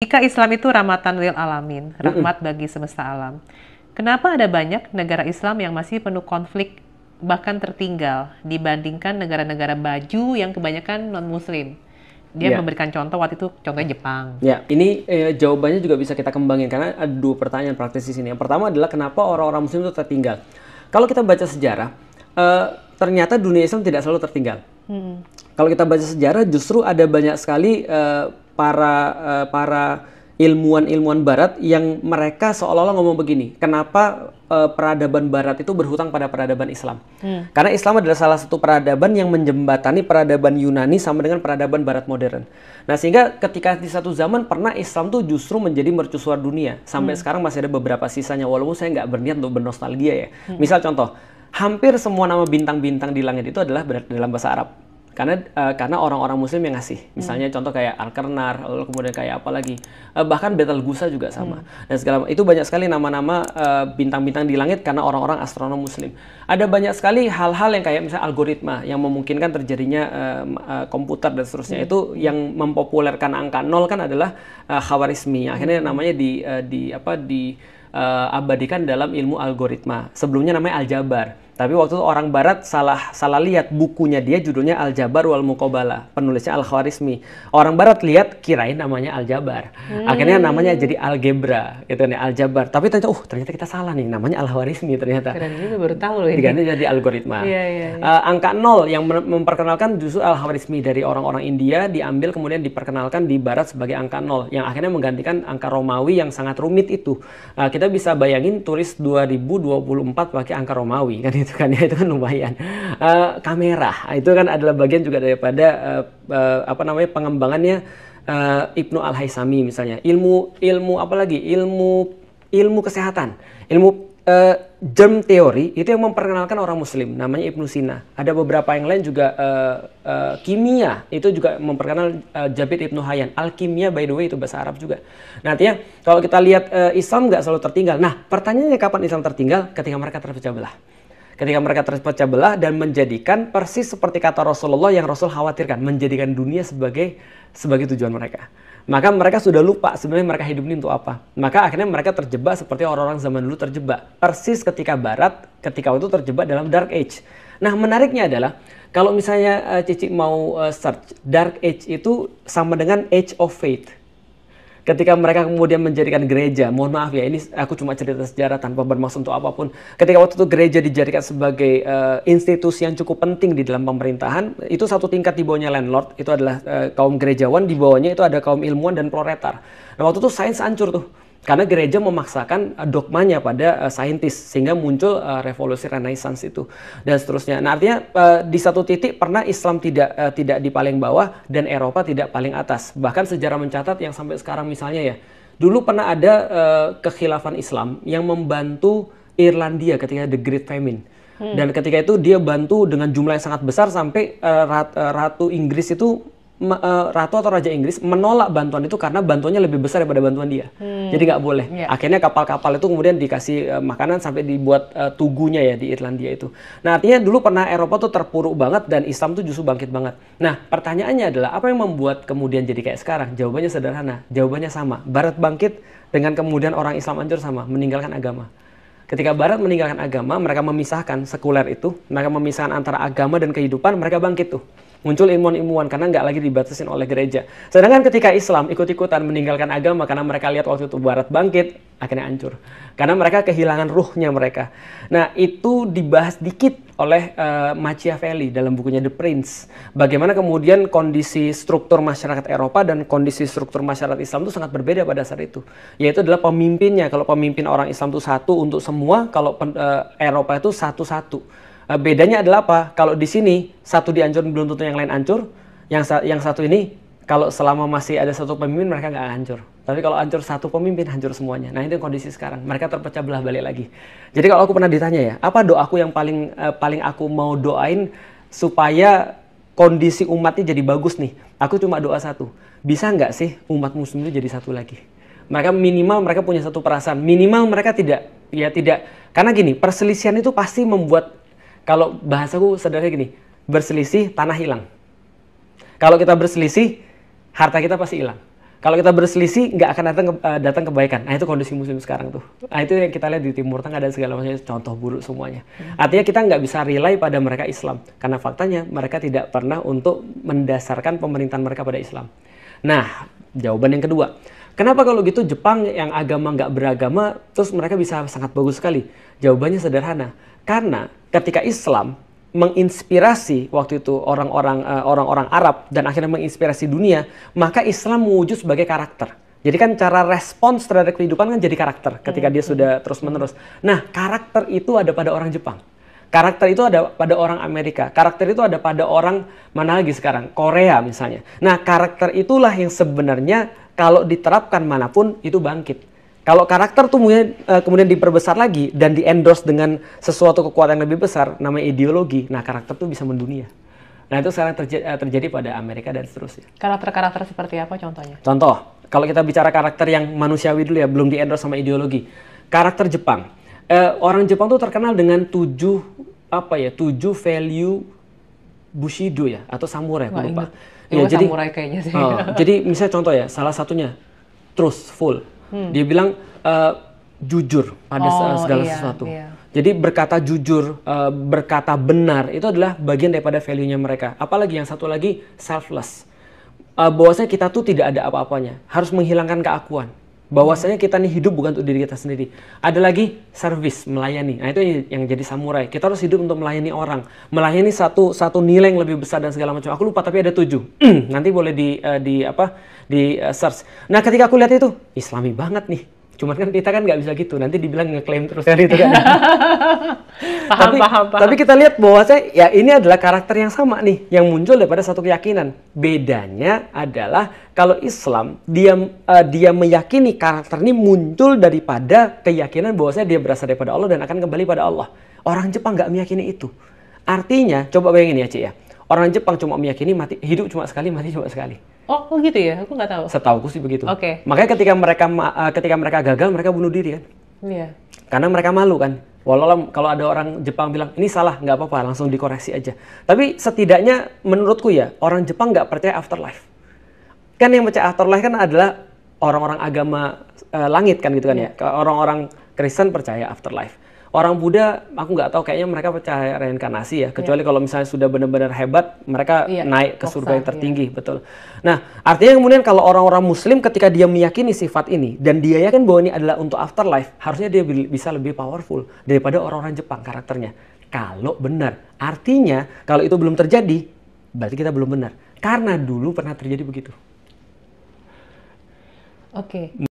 Jika Islam itu rahmatan lil alamin, rahmat bagi semesta alam, kenapa ada banyak negara Islam yang masih penuh konflik, bahkan tertinggal dibandingkan negara-negara baju yang kebanyakan non-Muslim? Dia memberikan contoh waktu itu, contohnya Jepang. Ya, ini jawabannya juga bisa kita kembangin karena ada dua pertanyaan praktis di sini. Yang pertama adalah kenapa orang-orang Muslim itu tertinggal? Kalau kita baca sejarah, ternyata dunia Islam tidak selalu tertinggal. Kalau kita baca sejarah, justru ada banyak sekali para ilmuwan Barat yang mereka seolah-olah ngomong begini, kenapa peradaban Barat itu berhutang pada peradaban Islam? Karena Islam adalah salah satu peradaban yang menjembatani peradaban Yunani sama dengan peradaban Barat modern. Nah, sehingga ketika di satu zaman pernah Islam tuh justru menjadi mercusuar dunia. Sampai sekarang masih ada beberapa sisanya, walaupun saya nggak berniat untuk bernostalgia ya. Misal contoh, hampir semua nama bintang-bintang di langit itu adalah dalam bahasa Arab. Karena orang-orang Muslim yang ngasih. Misalnya contoh kayak Al-Karnar, lalu kemudian kayak apa lagi. Bahkan Betelgeuse juga sama. Dan segala itu banyak sekali nama-nama bintang-bintang di langit karena orang-orang astronom Muslim. Ada banyak sekali hal-hal yang kayak misalnya algoritma yang memungkinkan terjadinya komputer dan seterusnya. Itu yang mempopulerkan angka 0 kan adalah Khawarizmi. Akhirnya namanya abadikan dalam ilmu algoritma. Sebelumnya namanya aljabar. Tapi waktu itu orang Barat salah lihat bukunya, dia judulnya Al-Jabar wal Muqabalah, penulisnya Al-Khwarizmi. Orang Barat lihat kirain namanya Al-Jabar. Akhirnya namanya jadi algebra, gitu nih, Al-Jabar. Tapi ternyata kita salah nih, namanya Al-Khwarizmi ternyata. Keren juga, baru tahu loh ini. Diganti jadi algoritma. Angka 0 yang memperkenalkan justru Al-Khwarizmi dari orang-orang India, diambil kemudian diperkenalkan di Barat sebagai angka 0 yang akhirnya menggantikan angka Romawi yang sangat rumit itu. Kita bisa bayangin turis 2024 pakai angka Romawi kan itu kan lumayan. Kamera itu kan adalah bagian juga daripada pengembangannya Ibnu Al-Haisami misalnya. Ilmu apa lagi? Ilmu kesehatan, ilmu germ teori itu yang memperkenalkan orang Muslim, namanya Ibnu Sina. Ada beberapa yang lain juga kimia itu juga memperkenal Jabir Ibnu Hayyan. Al-kimia by the way itu bahasa Arab juga. Nah, artinya kalau kita lihat Islam nggak selalu tertinggal. Nah, pertanyaannya kapan Islam tertinggal? Ketika mereka terpecah belah. Ketika mereka terpecah belah dan menjadikan persis seperti kata Rasulullah yang Rasul khawatirkan, menjadikan dunia sebagai tujuan mereka. Maka mereka sudah lupa sebenarnya mereka hidup ini untuk apa. Maka akhirnya mereka terjebak seperti orang-orang zaman dulu terjebak. Persis ketika Barat, ketika itu terjebak dalam Dark Age. Nah, menariknya adalah kalau misalnya Cici mau search, Dark Age itu sama dengan Age of Faith. Ketika mereka kemudian menjadikan gereja, mohon maaf ya, ini aku cuma cerita sejarah tanpa bermaksud untuk apapun. Ketika waktu itu gereja dijadikan sebagai institusi yang cukup penting di dalam pemerintahan, itu satu tingkat di bawahnya landlord, itu adalah kaum gerejawan, di bawahnya itu ada kaum ilmuwan dan proletar. Nah, waktu itu sains hancur tuh. Karena gereja memaksakan dogmanya pada saintis, sehingga muncul revolusi Renaissance itu dan seterusnya. Nah, artinya di satu titik pernah Islam tidak di paling bawah dan Eropa tidak paling atas. Bahkan sejarah mencatat yang sampai sekarang misalnya ya, dulu pernah ada kekhilafan Islam yang membantu Irlandia ketika The Great Famine. Dan ketika itu dia bantu dengan jumlah yang sangat besar sampai Ratu Inggris itu Ratu atau Raja Inggris menolak bantuan itu karena bantuannya lebih besar daripada bantuan dia. Jadi nggak boleh. Akhirnya kapal-kapal itu kemudian dikasih makanan sampai dibuat tugunya ya di Irlandia itu. Nah, artinya dulu pernah Eropa tuh terpuruk banget dan Islam tuh justru bangkit banget. Nah, pertanyaannya adalah apa yang membuat kemudian jadi kayak sekarang? Jawabannya sederhana. Jawabannya sama. Barat bangkit dengan kemudian orang Islam hancur sama, meninggalkan agama. Ketika Barat meninggalkan agama, mereka memisahkan sekuler itu, mereka memisahkan antara agama dan kehidupan, mereka bangkit tuh. Muncul ilmuwan-ilmuwan karena nggak lagi dibatasin oleh gereja. Sedangkan ketika Islam ikut-ikutan meninggalkan agama karena mereka lihat waktu itu Barat bangkit, akhirnya hancur. Karena mereka kehilangan ruhnya mereka. Nah, itu dibahas dikit oleh Machiavelli dalam bukunya The Prince. Bagaimana kemudian kondisi struktur masyarakat Eropa dan kondisi struktur masyarakat Islam itu sangat berbeda pada saat itu. Yaitu adalah pemimpinnya. Kalau pemimpin orang Islam itu satu untuk semua, kalau Eropa itu satu-satu. Bedanya adalah apa? Kalau di sini satu dihancurin belum tentu yang lain hancur. Yang satu ini kalau selama masih ada satu pemimpin mereka nggak hancur. Tapi kalau hancur satu pemimpin hancur semuanya. Nah, itu kondisi sekarang. Mereka terpecah belah balik lagi. Jadi kalau aku pernah ditanya ya, apa doaku yang paling aku mau doain supaya kondisi umatnya jadi bagus nih? Aku cuma doa satu. Bisa nggak sih umat muslim itu jadi satu lagi? Minimal mereka punya satu perasaan. Minimal mereka tidak. Karena gini, perselisihan itu pasti membuat, kalau bahasaku sederhana gini, berselisih tanah hilang. Kalau kita berselisih, harta kita pasti hilang. Kalau kita berselisih, nggak akan datang kebaikan. Nah, itu kondisi muslim sekarang tuh. Nah, itu yang kita lihat di Timur Tengah dan segala macam contoh buruk semuanya. Artinya kita nggak bisa rely pada mereka Islam. Karena faktanya mereka tidak pernah untuk mendasarkan pemerintahan mereka pada Islam. Nah, jawaban yang kedua. Kenapa kalau gitu Jepang yang agama nggak beragama, terus mereka bisa sangat bagus sekali? Jawabannya sederhana. Karena ketika Islam menginspirasi waktu itu orang-orang Arab dan akhirnya menginspirasi dunia, maka Islam mewujud sebagai karakter. Jadi kan cara respons terhadap kehidupan kan jadi karakter ketika dia sudah terus-menerus. Nah, karakter itu ada pada orang Jepang. Karakter itu ada pada orang Amerika. Karakter itu ada pada orang mana lagi sekarang? Korea misalnya. Nah, karakter itulah yang sebenarnya kalau diterapkan manapun itu bangkit. Kalau karakter tuh kemudian diperbesar lagi dan di-endorse dengan sesuatu kekuatan yang lebih besar, namanya ideologi. Nah, karakter tuh bisa mendunia. Nah, itu sekarang terjadi pada Amerika dan seterusnya. Karakter-karakter seperti apa contohnya? Contoh, kalau kita bicara karakter yang manusiawi dulu ya, belum di-endorse sama ideologi. Karakter Jepang. Orang Jepang tuh terkenal dengan 7 value Bushido ya, atau samurai, aku lupa. Ya, jadi samurai kayaknya sih. Jadi misalnya contoh ya, salah satunya truthful. Dia bilang jujur pada segala sesuatu. Iya. Jadi berkata jujur, berkata benar itu adalah bagian daripada value-nya mereka. Apalagi yang satu lagi selfless. Bahwasanya kita tuh tidak ada apa-apanya, harus menghilangkan keakuan. Bahwasanya kita nih hidup bukan untuk diri kita sendiri. Ada lagi service, melayani. Nah, itu yang jadi samurai. Kita harus hidup untuk melayani orang, melayani satu nilai yang lebih besar dan segala macam. Aku lupa tapi ada 7. Nanti boleh di search. Nah, ketika aku lihat itu Islami banget nih. Cuman kan kita kan nggak bisa gitu. Nanti dibilang ngeklaim terus kan itu kan. paham. Tapi kita lihat bahwa ya ini adalah karakter yang sama nih, yang muncul daripada satu keyakinan. Bedanya adalah kalau Islam dia meyakini karakter ini muncul daripada keyakinan bahwasanya dia berasal daripada Allah dan akan kembali pada Allah. Orang Jepang nggak meyakini itu. Artinya, coba bayangin ya, Cik ya. Orang Jepang cuma meyakini hidup cuma sekali, mati cuma sekali. Oh gitu ya? Aku nggak tahu. Setauku sih begitu. Oke. Makanya ketika mereka gagal, mereka bunuh diri kan? Iya. Karena mereka malu kan. Walau kalau ada orang Jepang bilang, ini salah, nggak apa-apa, langsung dikoreksi aja. Tapi setidaknya menurutku ya, orang Jepang nggak percaya afterlife. Kan yang percaya afterlife kan adalah orang-orang agama langit kan gitu kan ya. Orang-orang Kristen percaya afterlife. Orang Buddha, aku nggak tahu, kayaknya mereka percaya reinkarnasi ya. Kecuali kalau misalnya sudah benar-benar hebat, mereka naik ke surga yang tertinggi, betul. Nah, artinya kemudian kalau orang-orang Muslim ketika dia meyakini sifat ini dan dia yakin bahwa ini adalah untuk afterlife, harusnya dia bisa lebih powerful daripada orang-orang Jepang karakternya. Kalau benar, artinya kalau itu belum terjadi, berarti kita belum benar. Karena dulu pernah terjadi begitu. Oke.